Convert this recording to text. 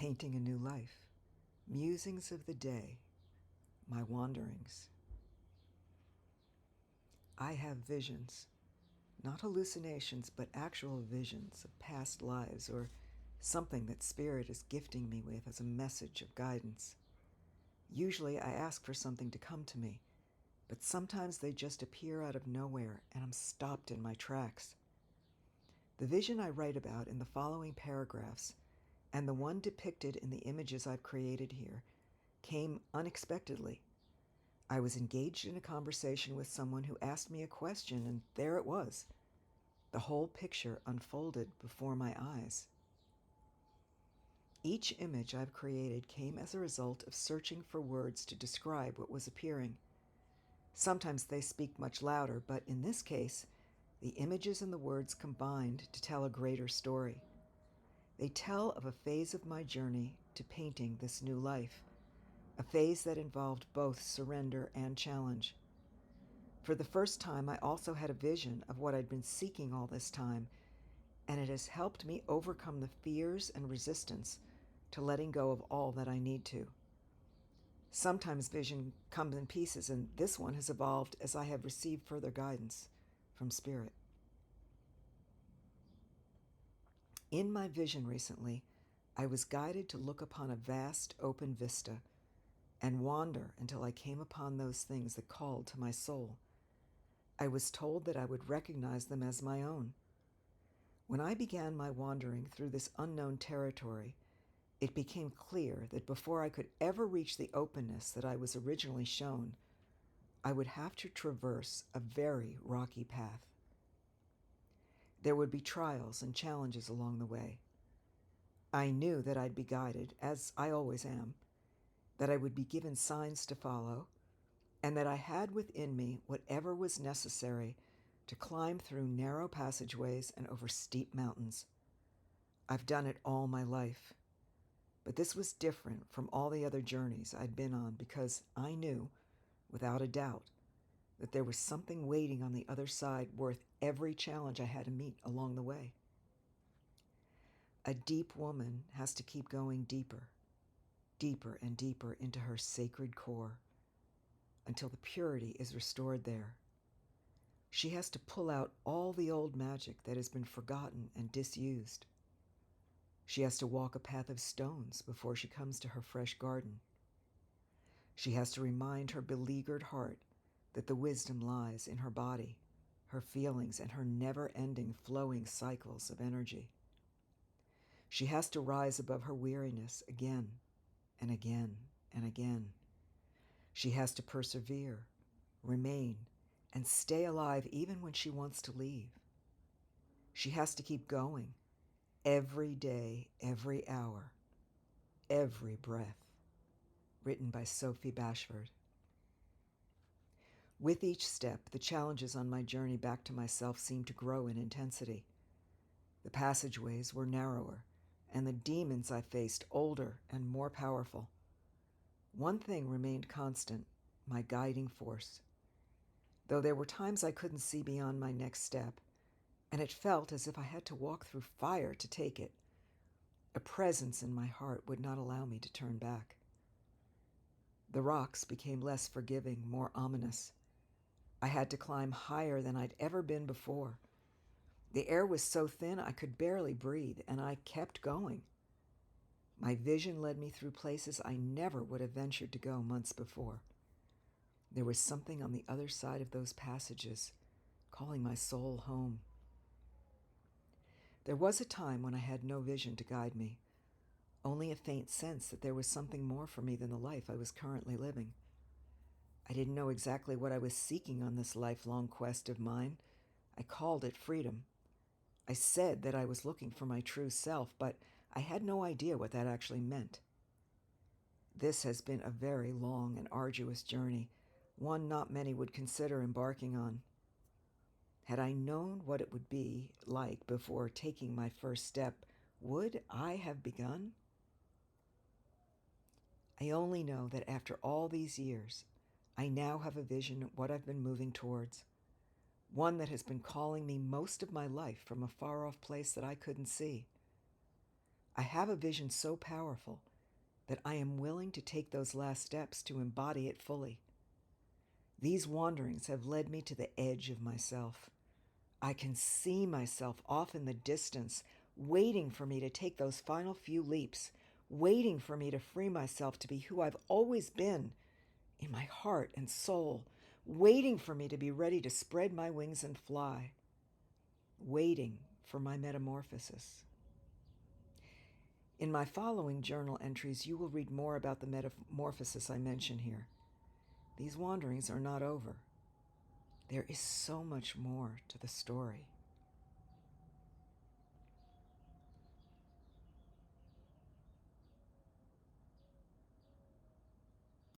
Painting a New Life, Musings of the Day, My Wanderings. I have visions, not hallucinations, but actual visions of past lives or something that Spirit is gifting me with as a message of guidance. Usually I ask for something to come to me, but sometimes they just appear out of nowhere and I'm stopped in my tracks. The vision I write about in the following paragraphs, and the one depicted in the images I've created here, came unexpectedly. I was engaged in a conversation with someone who asked me a question, and there it was. The whole picture unfolded before my eyes. Each image I've created came as a result of searching for words to describe what was appearing. Sometimes they speak much louder, but in this case, the images and the words combined to tell a greater story. They tell of a phase of my journey to painting this new life, a phase that involved both surrender and challenge. For the first time, I also had a vision of what I'd been seeking all this time, and it has helped me overcome the fears and resistance to letting go of all that I need to. Sometimes vision comes in pieces, and this one has evolved as I have received further guidance from Spirit. In my vision recently, I was guided to look upon a vast open vista and wander until I came upon those things that called to my soul. I was told that I would recognize them as my own. When I began my wandering through this unknown territory, it became clear that before I could ever reach the openness that I was originally shown, I would have to traverse a very rocky path. There would be trials and challenges along the way. I knew that I'd be guided, as I always am, that I would be given signs to follow, and that I had within me whatever was necessary to climb through narrow passageways and over steep mountains. I've done it all my life, but this was different from all the other journeys I'd been on because I knew, without a doubt, that there was something waiting on the other side worth every challenge I had to meet along the way. A deep woman has to keep going deeper, deeper and deeper into her sacred core until the purity is restored there. She has to pull out all the old magic that has been forgotten and disused. She has to walk a path of stones before she comes to her fresh garden. She has to remind her beleaguered heart that the wisdom lies in her body, her feelings, and her never-ending flowing cycles of energy. She has to rise above her weariness again and again and again. She has to persevere, remain, and stay alive even when she wants to leave. She has to keep going every day, every hour, every breath. Written by Sophie Bashford. With each step, the challenges on my journey back to myself seemed to grow in intensity. The passageways were narrower, and the demons I faced older and more powerful. One thing remained constant, my guiding force. Though there were times I couldn't see beyond my next step, and it felt as if I had to walk through fire to take it, a presence in my heart would not allow me to turn back. The rocks became less forgiving, more ominous. I had to climb higher than I'd ever been before. The air was so thin I could barely breathe, and I kept going. My vision led me through places I never would have ventured to go months before. There was something on the other side of those passages, calling my soul home. There was a time when I had no vision to guide me, only a faint sense that there was something more for me than the life I was currently living. I didn't know exactly what I was seeking on this lifelong quest of mine. I called it freedom. I said that I was looking for my true self, but I had no idea what that actually meant. This has been a very long and arduous journey, one not many would consider embarking on. Had I known what it would be like before taking my first step, would I have begun? I only know that after all these years, I now have a vision of what I've been moving towards, one that has been calling me most of my life from a far-off place that I couldn't see. I have a vision so powerful that I am willing to take those last steps to embody it fully. These wanderings have led me to the edge of myself. I can see myself off in the distance, waiting for me to take those final few leaps, waiting for me to free myself to be who I've always been in my heart and soul, waiting for me to be ready to spread my wings and fly, waiting for my metamorphosis. In my following journal entries, you will read more about the metamorphosis I mention here. These wanderings are not over. There is so much more to the story.